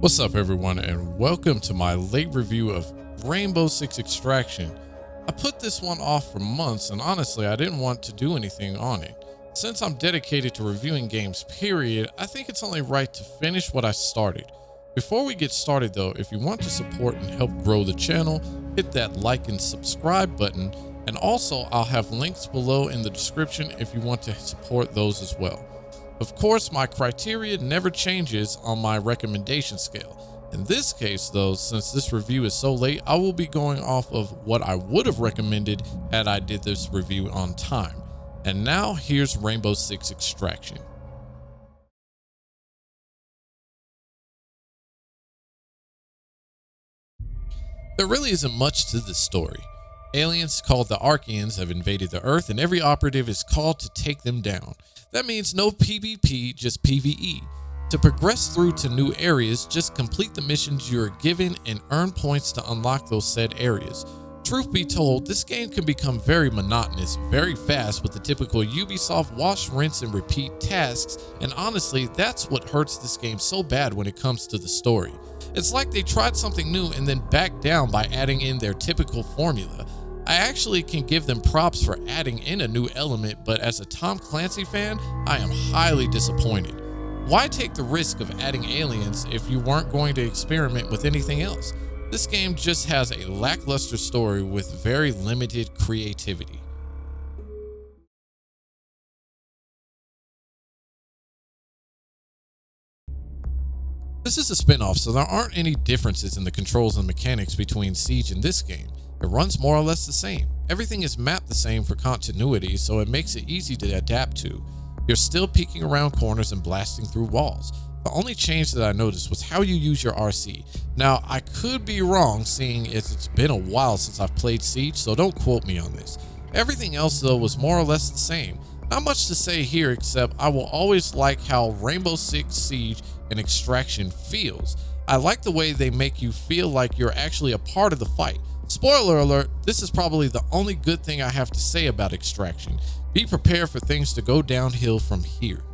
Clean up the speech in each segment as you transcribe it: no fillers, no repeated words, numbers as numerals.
What's up, everyone, and welcome to my late review of Rainbow Six Extraction. I put this one off for months, and honestly, I didn't want to do anything on it. Since I'm dedicated to reviewing games, period, I think it's only right to finish what I started. Before we get started though, if you want to support and help grow the channel, hit that like and subscribe button, and also I'll have links below in the description if you want to support those as well. Of course, my criteria never changes on my recommendation scale. In this case though, since this review is so late, I will be going off of what I would have recommended had I did this review on time. And now here's Rainbow Six Extraction. There really isn't much to this story. Aliens called the Archeans have invaded the Earth, and every operative is called to take them down. That means no PvP, just PvE. To progress through to new areas, just complete the missions you are given and earn points to unlock those said areas. Truth be told, this game can become very monotonous very fast with the typical Ubisoft wash, rinse, and repeat tasks, and honestly, that's what hurts this game so bad when it comes to the story. It's like they tried something new and then backed down by adding in their typical formula. I actually can give them props for adding in a new element, but as a Tom Clancy fan, I am highly disappointed. Why take the risk of adding aliens if you weren't going to experiment with anything else? This game just has a lackluster story with very limited creativity. This is a spin-off, so there aren't any differences in the controls and mechanics between Siege and this game. It runs more or less the same. Everything is mapped the same for continuity, so it makes it easy to adapt to. You're still peeking around corners and blasting through walls. The only change that I noticed was how you use your RC. Now, I could be wrong, seeing as it's been a while since I've played Siege, so don't quote me on this. Everything else though was more or less the same. Not much to say here, except I will always like how Rainbow Six Siege and Extraction feels. I like the way they make you feel like you're actually a part of the fight. Spoiler alert, this is probably the only good thing I have to say about Extraction. Be prepared for things to go downhill from here.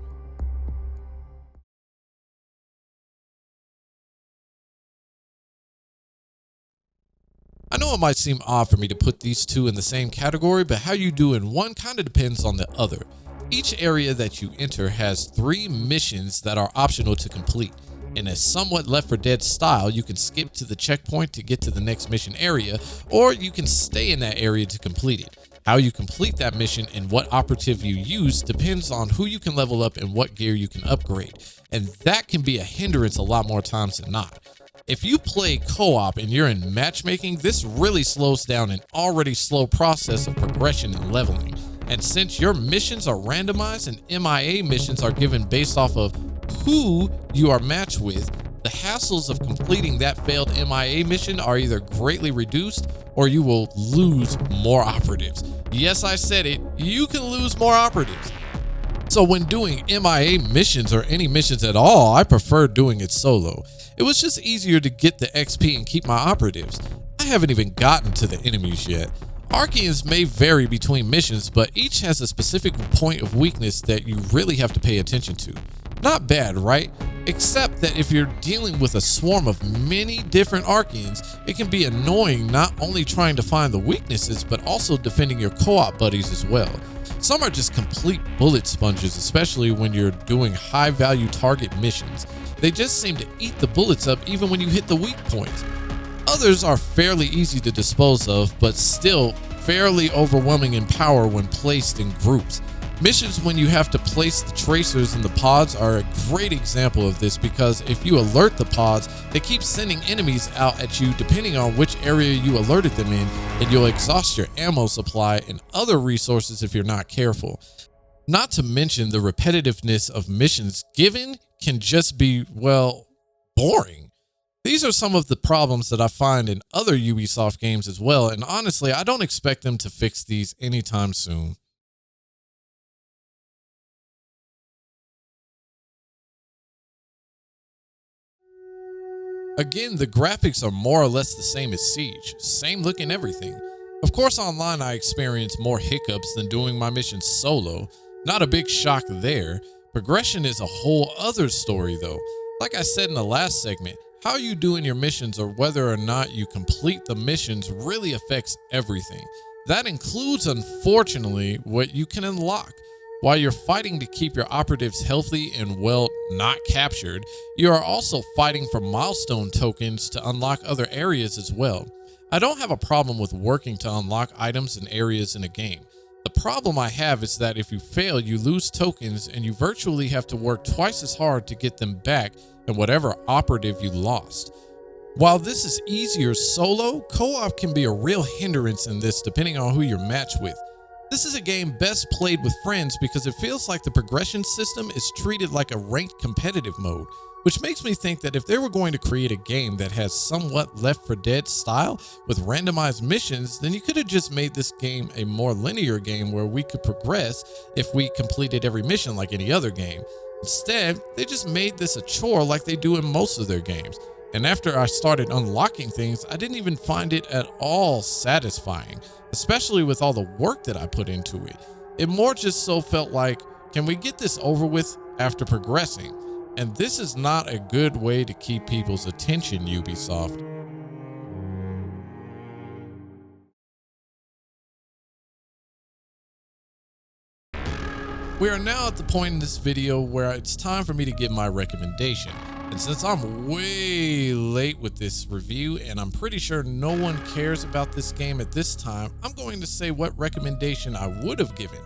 I know it might seem odd for me to put these two in the same category, but how you do in one kind of depends on the other. Each area that you enter has 3 missions that are optional to complete. In a somewhat Left 4 Dead style, you can skip to the checkpoint to get to the next mission area, or you can stay in that area to complete it. How you complete that mission and what operative you use depends on who you can level up and what gear you can upgrade, and that can be a hindrance a lot more times than not. If you play co-op and you're in matchmaking, this really slows down an already slow process of progression and leveling. And since your missions are randomized and MIA missions are given based off of who you are matched with, the hassles of completing that failed MIA mission are either greatly reduced or you will lose more operatives. Yes, I said it, you can lose more operatives. So when doing MIA missions or any missions at all, I prefer doing it solo. It was just easier to get the XP and keep my operatives. I haven't even gotten to the enemies yet. Archeans may vary between missions, but each has a specific point of weakness that you really have to pay attention to. Not bad, right? Except that if you're dealing with a swarm of many different Archeans, it can be annoying not only trying to find the weaknesses, but also defending your co-op buddies as well. Some are just complete bullet sponges, especially when you're doing high value target missions. They just seem to eat the bullets up even when you hit the weak points. Others are fairly easy to dispose of, but still fairly overwhelming in power when placed in groups. Missions when you have to place the tracers in the pods are a great example of this, because if you alert the pods, they keep sending enemies out at you depending on which area you alerted them in, and you'll exhaust your ammo supply and other resources if you're not careful. Not to mention the repetitiveness of missions given can just be, well, boring. These are some of the problems that I find in other Ubisoft games as well, and honestly, I don't expect them to fix these anytime soon. Again, the graphics are more or less the same as Siege, same look and everything. Of course, online I experienced more hiccups than doing my missions solo. Not a big shock there. Progression is a whole other story though. Like I said in the last segment, How you do in your missions or whether or not you complete the missions really affects everything. That includes, unfortunately, what you can unlock. While you're fighting to keep your operatives healthy and, well, not captured, you are also fighting for milestone tokens to unlock other areas as well. I don't have a problem with working to unlock items and areas in a game. The problem I have is that if you fail, you lose tokens and you virtually have to work twice as hard to get them back than whatever operative you lost. While this is easier solo, co-op can be a real hindrance in this depending on who you're matched with. This is a game best played with friends because it feels like the progression system is treated like a ranked competitive mode, which makes me think that if they were going to create a game that has somewhat Left 4 Dead style with randomized missions, then you could have just made this game a more linear game where we could progress if we completed every mission like any other game. Instead, they just made this a chore like they do in most of their games. And after I started unlocking things, I didn't even find it at all satisfying, especially with all the work that I put into it. It more just so felt like, can we get this over with after progressing? And this is not a good way to keep people's attention, Ubisoft. We are now at the point in this video where it's time for me to give my recommendation. And since I'm way late with this review and I'm pretty sure no one cares about this game at this time, I'm going to say what recommendation I would have given.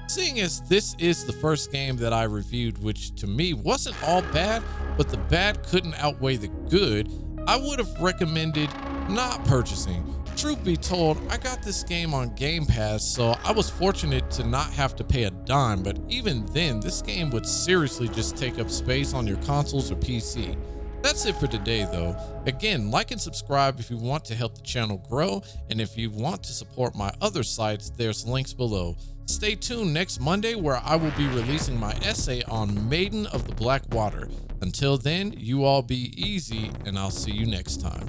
Seeing as this is the first game that I reviewed, which to me wasn't all bad, but the bad couldn't outweigh the good, I would have recommended not purchasing. Truth be told, I got this game on Game Pass, so I was fortunate to not have to pay a dime, but even then, this game would seriously just take up space on your consoles or PC. That's it for today though. Again, like and subscribe if you want to help the channel grow, and if you want to support my other sites, there's links below. Stay tuned next Monday where I will be releasing my essay on Maiden of the Black Water. Until then, you all be easy, and I'll see you next time.